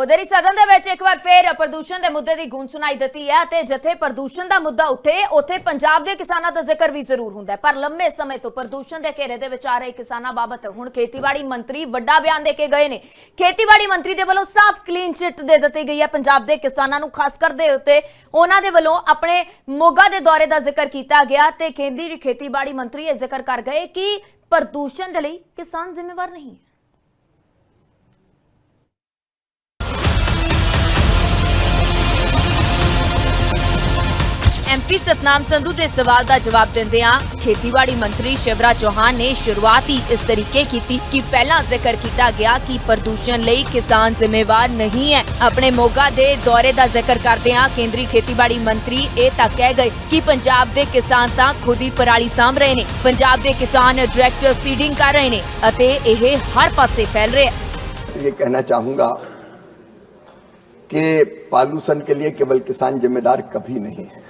उधर ही सदन दे विच एक बार फिर प्रदूषण के मुद्दे की गूंज सुनाई देती है ते जिथे प्रदूषण का मुद्दा उठे उत्थे पंजाब के किसानों का जिक्र भी जरूर हुंदा है। पर लंबे समय तो प्रदूषण के घेरे दे विच आ रहे किसानों बाबत हुण खेतीबाड़ी मंत्री वड्डा बयान दे के गए ने। खेतीबाड़ी मंत्री दे वल्लों साफ क्लीन चिट दे दित्ती गई है पंजाब के किसानों नूं, खास कर दे उत्ते उन्हां दे वल्लों अपने मोगा दे दौरे का जिक्र किया गया ते केंद्रीय खेतीबाड़ी मंत्री यह जिक्र कर गए कि प्रदूषण दे लई किसान जिम्मेवार नहीं है। एमपी सतनाम संधू के सवाल का जवाब देंदियां खेतीबाड़ी मंत्री शिवराज चौहान ने शुरुआत ही इस तरीके की थी कि पहला जिक्र किया गया कि प्रदूषण लई किसान जिम्मेवार नहीं है। अपने मोगा दे दौरे का जिक्र करदियां केंद्रीय खेतीबाड़ी मंत्री ये तक कह गए कि पंजाब के किसान तां खुद ही पराली साਂਭ रहे ने। पंजाब के किसान डायरेक्ट सीडिंग कर रहे ने अते यह हर पासे फैल रहा है। ये कहना चाहूंगा कि पॉल्यूशन के लिए केवल किसान जिम्मेदार कभी नहीं है,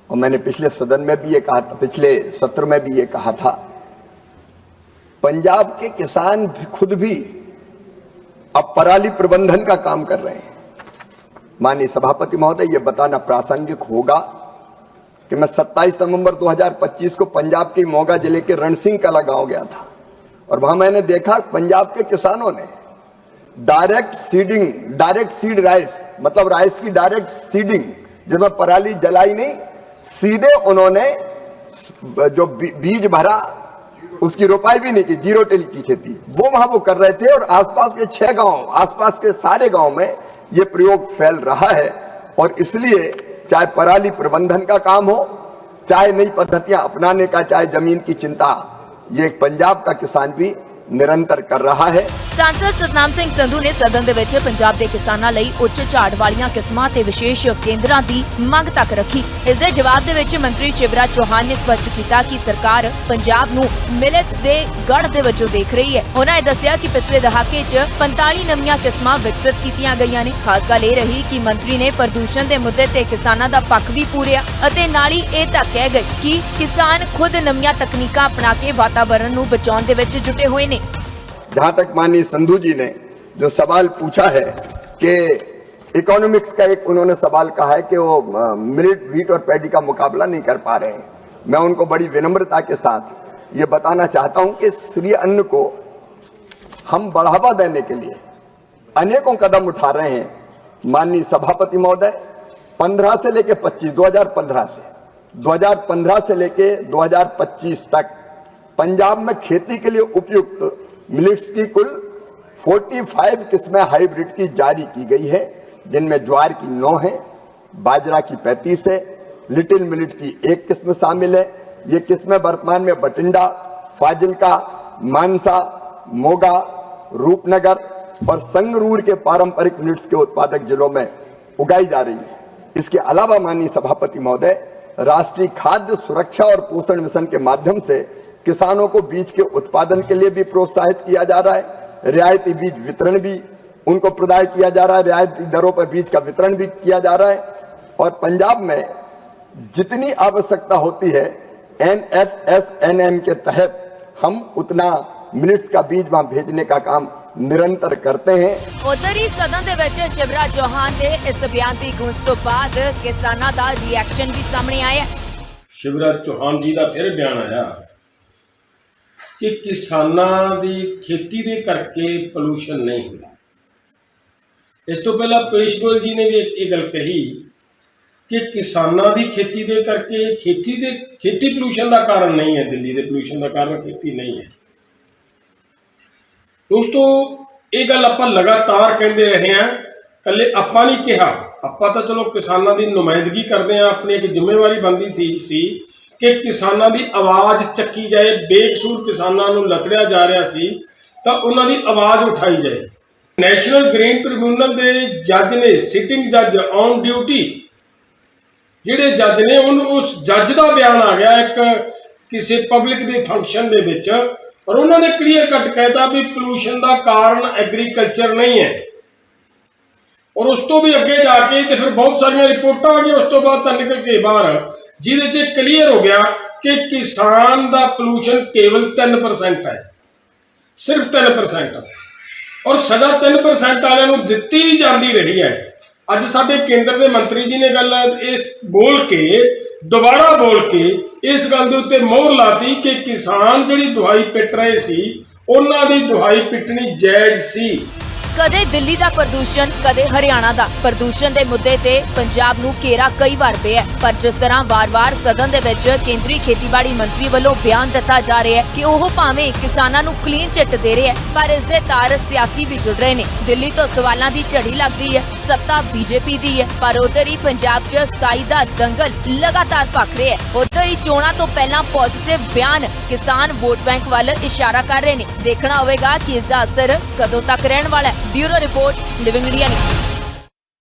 और मैंने पिछले सदन में भी ये कहा था, पिछले सत्र में भी ये कहा था, पंजाब के किसान खुद भी अब पराली प्रबंधन का काम कर रहे हैं। माननीय सभापति महोदय, ये बताना प्रासंगिक होगा कि मैं 27 नवंबर 2025 को पंजाब के मोगा जिले के रणसिंह कला गांव गया था, और वहां मैंने देखा पंजाब के किसानों ने डायरेक्ट सीड राइस, मतलब राइस की डायरेक्ट सीडिंग, जिसमें पराली जलाई नहीं, सीधे उन्होंने जो बीज भरा उसकी रोपाई भी नहीं की, जीरो टिल की खेती वो वहां वो कर रहे थे। और आसपास के 6 गांव, आसपास के सारे गांव में ये प्रयोग फैल रहा है। और इसलिए चाहे पराली प्रबंधन का काम हो, चाहे नई पद्धतियां अपनाने का, चाहे जमीन की चिंता, ये पंजाब का किसान भी निरंतर कर रहा है। सांसद सतनाम सिंह संधू ने सदन दे विच पंजाब के किसानां लई उच्च झाड़ वालियां किस्मां ते विशेष केंद्रां दी मंग तक रखी। इस दे जवाब दे विच मंत्री शिवराज चौहान ने स्पष्ट किया कि सरकार पंजाब नूं मिलेट्स दे गढ़ दे वजों देख रही है। उन्होंने दस्सिया कि पिछले दहाके च 45 नवीं किस्मां विकसित कीतियां गईयां ने। खास गल यह रही कि मंत्री ने प्रदूषण के मुद्दे ते किसानां दा पक्ष भी पूरिया अते नाल ही इह तक कह गए कि किसान खुद नवीं तकनीकां अपना के वातावरण नूं बचाउण दे विच जुटे हुए ने। जहां तक माननीय संधू जी ने जो सवाल पूछा है कि इकोनॉमिक्स का, एक उन्होंने सवाल कहा है कि वो मिलेट, व्हीट और पैडी का मुकाबला नहीं कर पा रहे हैं। मैं उनको बड़ी विनम्रता के साथ ये बताना चाहता हूं कि श्री अन्न को हम बढ़ावा देने के लिए अनेकों कदम उठा रहे हैं। माननीय सभापति महोदय, 15 से लेकर 25, 2015 से लेकर 2025 तक पंजाब में खेती के लिए उपयुक्त मिलेट्स की कुल 45 किस्में हाइब्रिड की जारी की गई है, जिनमें ज्वार की 9 है, बाजरा की 35 है, लिटिल मिलेट की 1 किस्म शामिल है। ये किस्में वर्तमान में बठिंडा, फाजिल्का, मानसा, मोगा, रूपनगर और संगरूर के पारंपरिक मिलेट्स के उत्पादक जिलों में उगाई जा रही है। इसके अलावा माननीय सभापति महोदय, राष्ट्रीय खाद्य सुरक्षा और पोषण मिशन के माध्यम से किसानों को बीज के उत्पादन के लिए भी प्रोत्साहित किया जा रहा है। रियायती बीज वितरण भी उनको प्रदान किया जा रहा है, रियायती दरों पर बीज का वितरण भी किया जा रहा है। और पंजाब में जितनी आवश्यकता होती है NFSNM के तहत हम उतना मिलेट्स का बीज वहां भेजने का काम निरंतर करते हैं। उधर ही सदन दे विच शिवराज चौहान के इस बयान की गूंज तो बाद किसानों का रिएक्शन भी सामने आया। शिवराज चौहान जी का फिर बयान आया कि किसानां दी खेती दे करके पोल्यूशन नहीं होता। इस तो पहला पेश गोयल जी ने भी एक गल कही कि किसानां दी खेती दे करके खेती पोल्यूशन का कारण नहीं है, दिल्ली के पोल्यूशन का कारण खेती नहीं है। दोस्तों, ये गल आपां लगातार कहते रहे हैं, कल्ले आपां नहीं कहा, आपां तो चलो किसानां दी नुमाइंदगी करते हैं, अपनी एक जिम्मेवारी बनती थी कि किसानां दी आवाज़ चक्की जाए। बेकसूर किसानां नूं लतड़िया जा रहा सी तां उन्हां दी आवाज़ उठाई जाए। नैशनल ग्रीन ट्रिब्यूनल के जज ने, सिटिंग जज ऑन ड्यूटी जिहड़े जज ने, उस जज का बयान आ गया एक किसी पब्लिक के फंक्शन दे विच, और उन्होंने क्लीयर कट कहता भी पोल्यूशन का कारण एग्रीकल्चर नहीं है। और उस तो भी अगे जाके तो फिर बहुत सारिया रिपोर्टां आ गई उस तो बाद निकल के बाहर, जिहदे क्लीयर हो गया कि किसान का पोल्यूशन केवल 3% है, सिर्फ 3%। ਔਰ ਸਜ਼ਾ 3% ਵਾਲਿਆਂ ਨੂੰ ਦਿੱਤੀ ਜਾਂਦੀ ਰਹੀ ਹੈ। ਅੱਜ ਸਾਡੇ ਕੇਂਦਰ ਦੇ ਮੰਤਰੀ ਜੀ ਨੇ ਗੱਲ ਇਹ ਬੋਲ ਕੇ ਦੁਬਾਰਾ ਬੋਲ ਕੇ ਇਸ ਗੱਲ ਦੇ ਉੱਤੇ ਮੋਹਰ ਲਾਤੀ ਕਿ ਕਿਸਾਨ ਜਿਹੜੀ ਦੁਹਾਈ ਪਿੱਟ ਰਹੇ ਸੀ ਉਹਨਾਂ ਦੀ ਦੁਹਾਈ ਪਿੱਟਣੀ ਜਾਇਜ਼ ਸੀ। ਕਦੇ ਦਿੱਲੀ ਦਾ ਪ੍ਰਦੂਸ਼ਣ, ਕਦੇ ਹਰਿਆਣਾ ਦਾ ਪ੍ਰਦੂਸ਼ਣ ਦੇ ਮੁੱਦੇ ਤੇ ਪੰਜਾਬ ਨੂੰ ਘੇਰਾ ਕਈ ਵਾਰ ਪਿਆ, ਪਰ ਜਿਸ ਤਰ੍ਹਾਂ ਵਾਰ-ਵਾਰ ਸਦਨ ਦੇ ਵਿੱਚ ਕੇਂਦਰੀ ਖੇਤੀਬਾੜੀ ਮੰਤਰੀ ਵੱਲੋਂ ਬਿਆਨ ਦਿੱਤਾ ਜਾ ਰਿਹਾ ਹੈ ਕਿ ਉਹ ਭਾਵੇਂ ਕਿਸਾਨਾਂ ਨੂੰ ਕਲੀਨ ਚਿੱਟ ਦੇ ਰਿਹਾ ਹੈ, ਪਰ ਇਸ ਦੇ ਤਾਰ ਸਿਆਸੀ ਵੀ ਜੁੜ ਰਹੇ ਨੇ। ਦਿੱਲੀ ਤੋਂ ਸਵਾਲਾਂ ਦੀ ਝੜੀ ਲੱਗਦੀ ਹੈ, ਸੱਤਾ ਬੀਜੇਪੀ ਦੀ ਹੈ, ਪਰ ਉਧਰ ਹੀ ਪੰਜਾਬ 'ਚ 27 ਦਾ ਦੰਗਲ ਲਗਾਤਾਰ ਭਖ ਰਿਹਾ ਹੈ। ਉਧਰ ਹੀ ਚੋਣਾਂ ਤੋਂ ਪਹਿਲਾਂ ਪੋਜ਼ਿਟਿਵ ਬਿਆਨ ਕਿਸਾਨ ਵੋਟ ਬੈਂਕ ਵੱਲ ਇਸ਼ਾਰਾ ਕਰ ਰਹੇ ਨੇ। ਦੇਖਣਾ ਹੋਵੇਗਾ ਕਿ ਇਸ ਦਾ ਅਸਰ ਕਦੋਂ ਤੱਕ ਰਹਿਣ ਵਾਲਾ ਹੈ। Bureau report, living India news.